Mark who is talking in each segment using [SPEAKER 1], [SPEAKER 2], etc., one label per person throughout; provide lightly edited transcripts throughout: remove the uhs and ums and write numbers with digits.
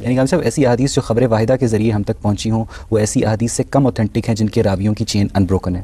[SPEAKER 1] یعنی کہ صاحب ایسی احادیث جو خبر واحدہ کے ذریعے ہم تک پہنچی ہوں وہ ایسی احادیث سے کم اوتھینٹک ہیں جن کے راویوں کی چین انبروکن ہے؟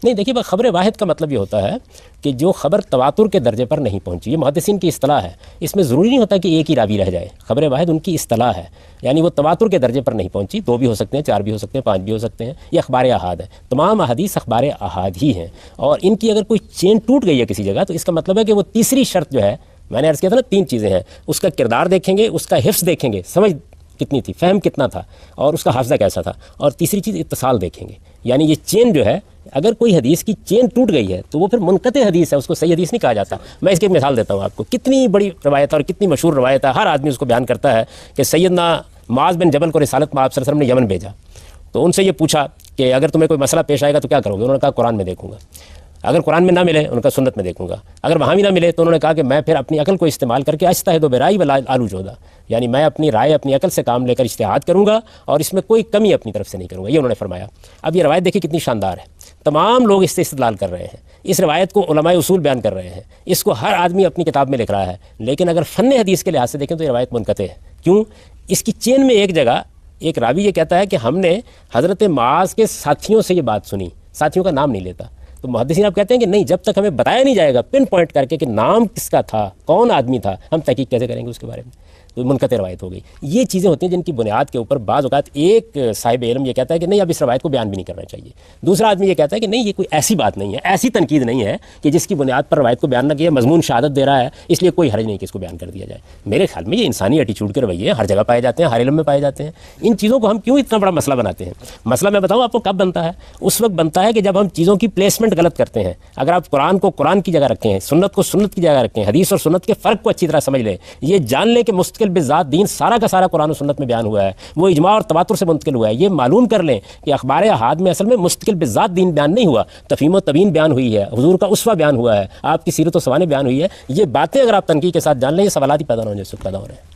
[SPEAKER 2] نہیں، دیکھیے خبر واحد کا مطلب یہ ہوتا ہے کہ جو خبر تواتر کے درجے پر نہیں پہنچی، یہ محدثین کی اصطلاح ہے. اس میں ضروری نہیں ہوتا کہ ایک ہی راوی رہ جائے. خبر واحد ان کی اصطلاح ہے، یعنی وہ تواتر کے درجے پر نہیں پہنچی. 2 بھی ہو سکتے ہیں، 4 بھی ہو سکتے ہیں، 5 بھی ہو سکتے ہیں. یہ اخبار احاد ہے. تمام احادیث اخبار احاد ہی ہیں، اور ان کی اگر کوئی چین ٹوٹ گئی ہے کسی جگہ تو اس کا مطلب ہے کہ وہ تیسری شرط جو ہے، میں نے عرض کیا تھا نا 3 چیزیں ہیں. اس کا کردار دیکھیں گے، اس کا حفظ دیکھیں گے، سمجھ کتنی تھی، فہم کتنا تھا، اور اس کا حافظہ کیسا تھا، اور تیسری چیز اتصال دیکھیں گے. یعنی یہ چین جو ہے، اگر کوئی حدیث کی چین ٹوٹ گئی ہے تو وہ پھر منقطع حدیث ہے، اس کو صحیح حدیث نہیں کہا جاتا. میں اس کی ایک مثال دیتا ہوں آپ کو. کتنی بڑی روایت اور کتنی مشہور روایت ہے، ہر آدمی اس کو بیان کرتا ہے کہ سیدنا معاذ بن جبل کو رسالت میں آپ صلی اللہ علیہ وسلم نے یمن بھیجا. تو ان سے یہ پوچھا کہ اگر تمہیں کوئی مسئلہ پیش آئے گا تو کیا کرو گے؟ انہوں نے کہا قرآن میں دیکھوں گا. اگر قرآن میں نہ ملے، ان کا سنت میں دیکھوں گا. اگر وہاں بھی نہ ملے تو انہوں نے کہا کہ میں پھر اپنی عقل کو استعمال کر کے اجتہد و برائی ولا آلو جودا، یعنی میں اپنی رائے اپنی عقل سے کام لے کر اجتہاد کروں گا اور اس میں کوئی کمی اپنی طرف سے نہیں کروں گا. یہ انہوں نے فرمایا. اب یہ روایت دیکھیے کتنی شاندار ہے. تمام لوگ اس سے استدلال کر رہے ہیں، اس روایت کو علماء اصول بیان کر رہے ہیں، اس کو ہر آدمی اپنی کتاب میں لکھ رہا ہے. لیکن اگر فن حدیث کے لحاظ سے دیکھیں تو یہ روایت منقطع ہے. کیوں؟ اس کی چین میں ایک جگہ ایک راوی یہ کہتا ہے کہ ہم نے حضرت معاذ کے ساتھیوں سے یہ بات سنی، ساتھیوں کا نام نہیں لیتا. تو محدثین آپ کہتے ہیں کہ نہیں، جب تک ہمیں بتایا نہیں جائے گا پن پوائنٹ کر کے کہ نام کس کا تھا، کون آدمی تھا، ہم تحقیق کیسے کریں گے اس کے بارے میں؟ تو منقطع روایت ہو گئی. یہ چیزیں ہوتی ہیں جن کی بنیاد کے اوپر بعض اوقات ایک صاحب علم یہ کہتا ہے کہ نہیں اب اس روایت کو بیان بھی نہیں کرنا چاہیے. دوسرا آدمی یہ کہتا ہے کہ نہیں یہ کوئی ایسی بات نہیں ہے، ایسی تنقید نہیں ہے کہ جس کی بنیاد پر روایت کو بیان نہ کیا. مضمون شہادت دے رہا ہے، اس لیے کوئی حرج نہیں کہ اس کو بیان کر دیا جائے. میرے خیال میں یہ انسانی ایٹیچیوڈ کے رویے ہر جگہ پائے جاتے ہیں، ہر علم میں پائے جاتے ہیں. ان چیزوں کو ہم کیوں اتنا بڑا مسئلہ بناتے ہیں؟ مسئلہ میں بتاؤں آپ کو کب بنتا ہے؟ اس وقت بنتا ہے کہ جب ہم چیزوں کی پلیسمنٹ غلط کرتے ہیں. اگر آپ قرآن کو قرآن کی جگہ رکھیں، سنت کو سنت کی جگہ رکھیں، حدیث اور سنت کے فرق کو اچھی طرح سمجھ لیں، یہ جان لیں کہ مستقل بذات دین سارا کا سارا قرآن و سنت میں بیان ہوا ہے، وہ اجماع اور تواتر سے منتقل ہوا ہے. یہ معلوم کر لیں کہ اخبار احاد میں اصل میں مستقل بذات دین بیان نہیں ہوا، تفہیم و تبیین بیان ہوئی ہے، حضور کا اسوہ بیان ہوا ہے، آپ کی سیرت و سوانح بیان ہوئی ہے. یہ باتیں اگر آپ تنقید کے ساتھ جان لیں، یہ سوالات ہی پیدا نہ ہوں جو پیدا ہو رہے ہیں.